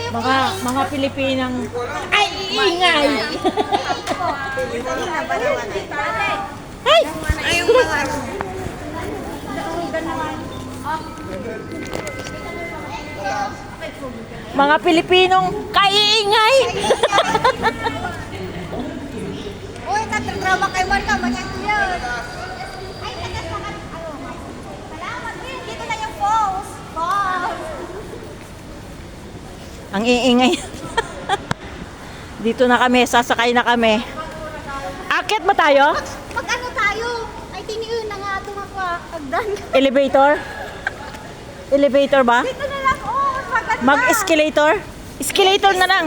Mga Pilipinang ay ingay. Ay! Mga Pilipinong kaiingay. Uy, tatradrama kay Marta, masyado yun. Ay, nagasakan. Salamat din. Dito na yung falls. Falls. Ang iingay. Dito na kami, sasakay na kami. Akit ba tayo? Pag ano tayo? Ay, tiniyon na nga tumakagdan. Elevator? Elevator ba? Dito na lang. Oh, maganda. Mag-escalator? Escalator na lang.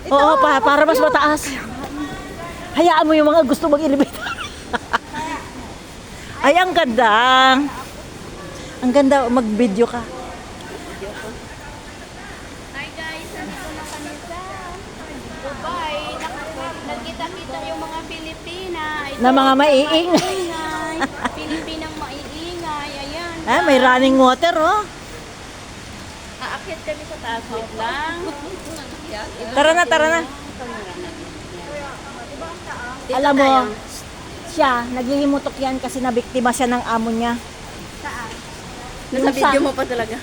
Oo, para mas mataas. Hayaan mo yung mga gusto mag-elevator. Ay, ang ganda. Ang ganda, mag-video ka. Hi guys, nandito na kami sa Dubai. Nagkita-kita yung mga Pilipina. Ito, Na mga maiing. maingay. Pilipinang maiingay. Ayan. Ah, may running water, oh. Aakyat kami sa taas. Wait lang. Tara na, tara na. Alam mo, siya, naglilimutok yan kasi nabiktima siya ng amo niya. Saan? Nasa video mo pa talaga?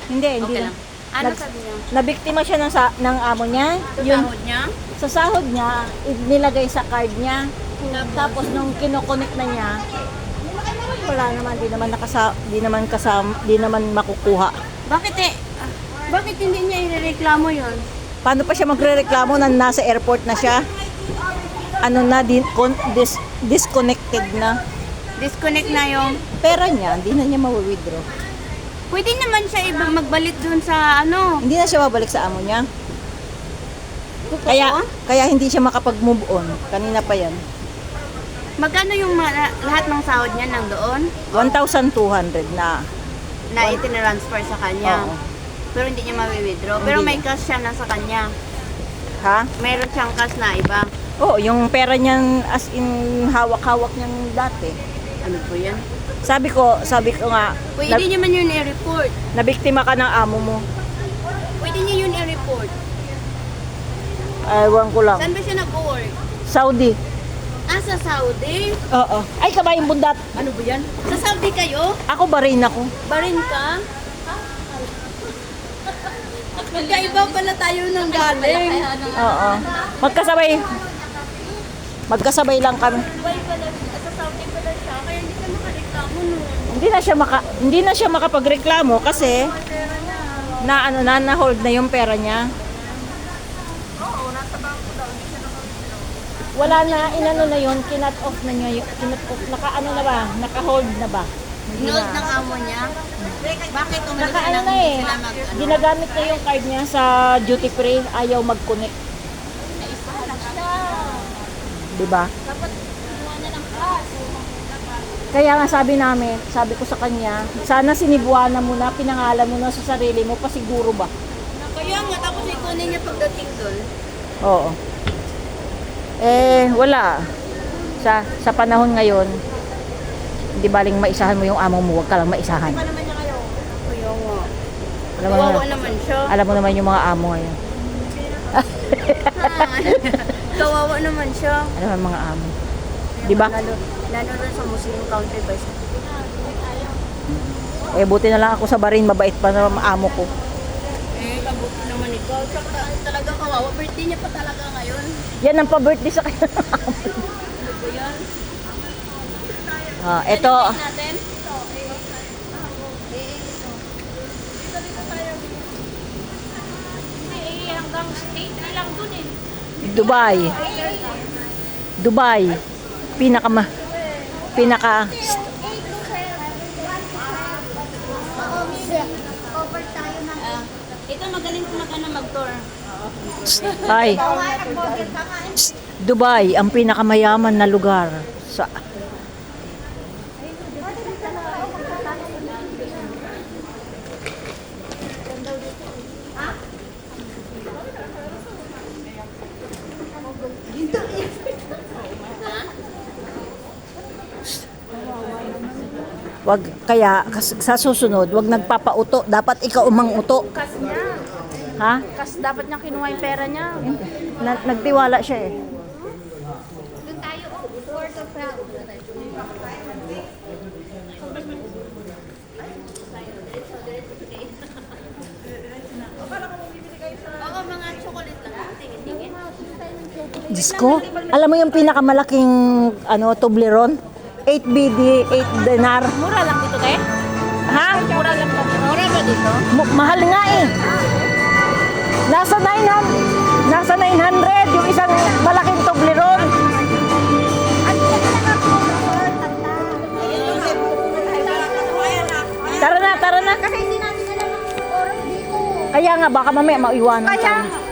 Hindi, hindi Okay lang. lang. Ano sabi niya? Nabiktima siya ng amo niya. Sahod niya? Sa sahod niya, nilagay sa card niya. Tapos nung kinokonek na niya, wala naman, di naman makukuha. Bakit bakit hindi niya irereklamo yun? Paano pa siya magrereklamo na nasa airport na siya? Ano na, disconnected na. Disconnect na yung... Pera niya, hindi na niya ma-withdraw. Pwede naman siya magbalik dun sa ano. Hindi na siya babalik sa amo niya. Kaya hindi siya makapag-move on. Kanina pa yan. Magkano yung lahat ng sahod niya nang doon? 1,200 na. Na itinransfer sa kanya. Oo. Pero hindi niya ma-withdraw. Pero Hindi may cash siya na sa kanya. Ha? Meron siyang cash na iba. Oo, yung pera niyan as in hawak-hawak niyan dati. Ano po yan? Sabi ko nga, Pwede niya man yun i-report. nabiktima ka ng amo mo. Pwede niya yun i-report. Ewan ko lang. Saan ba siya nag-work? Saudi. Ah, sa Saudi? Oo. Ay, kabayang bundat. Ano ba yan? Sa Saudi kayo? Ako ba rin ako? Barin ka? Magkaiba pala tayo ng galing. Oo. Magkasabay lang kami. Dubai pala, sa Saudi pala siya, kaya hindi ka makareklamo nun. Hindi na siya makapagreklamo kasi na-hold na yung pera niya. Oo, nasa bangko daw, hindi siya Wala na, inano na yun, kinat off na niya, naka-hold na ba? Hindi Inold na. ng amo niya? Bakit umalis Naka-ano na eh, sila mag-ano? ginagamit na yung card niya sa duty free, ayaw mag-connect. Diba? Dapat kumuha na ng cash. Kaya nga sabi ko sa kanya, sana sinibuana mo na, pinangalan mo na sa sarili mo, pasiguro ba? Kaya nga, tapos ikunin niya pagdating doon. Oo. Wala. Sa panahon ngayon, hindi baling maisahan mo yung amo mo, huwag ka lang maisahan. Ano naman niya kayo? Kaya nga. Alam mo, Kawawa naman siya. alam mo naman yung mga amo ngayon. Kawawa naman siya. Alam mo yung mga amo. Di ba? Lalo na sa Muslim country ba siya? Buti na lang ako sa Barin, mabait pa na amo ko. Kabuti naman ikaw. Siya talaga kawawa. Birthday niya pa talaga ngayon. Yan ang pa-birthday sa kanya. Ano ba yan? Ito, Natin? Hanggang state na lang dun eh. Dubai. Pinaka Cover tayo ng... ito magaling mag-tour. ay Dubai ang pinakamayaman na lugar sa Wag kaya sa susunod, wag nagpapauto. Dapat ikaw umanguto. Kas niya. Ha? Kas dapat niya kinuha yung pera niya. Nagtiwala siya eh. Doon tayo, oh, for the proud. Oo, mga chocolate lang. Tingin-tingin. Diyos ko, alam mo yung pinakamalaking Toblerone? 8 BD, 8 dinar. Mura lang dito kayo? Ha? Mura lang ba? Mura ba dito? Mahal nga eh. Nasa 900 yung isang malaking Toblerone. Ang ganda na ako, tanda. Tara na. Kasi hindi natin alam ang oras dito. Kaya nga, baka mamaya maiwanan Kaya, tayo.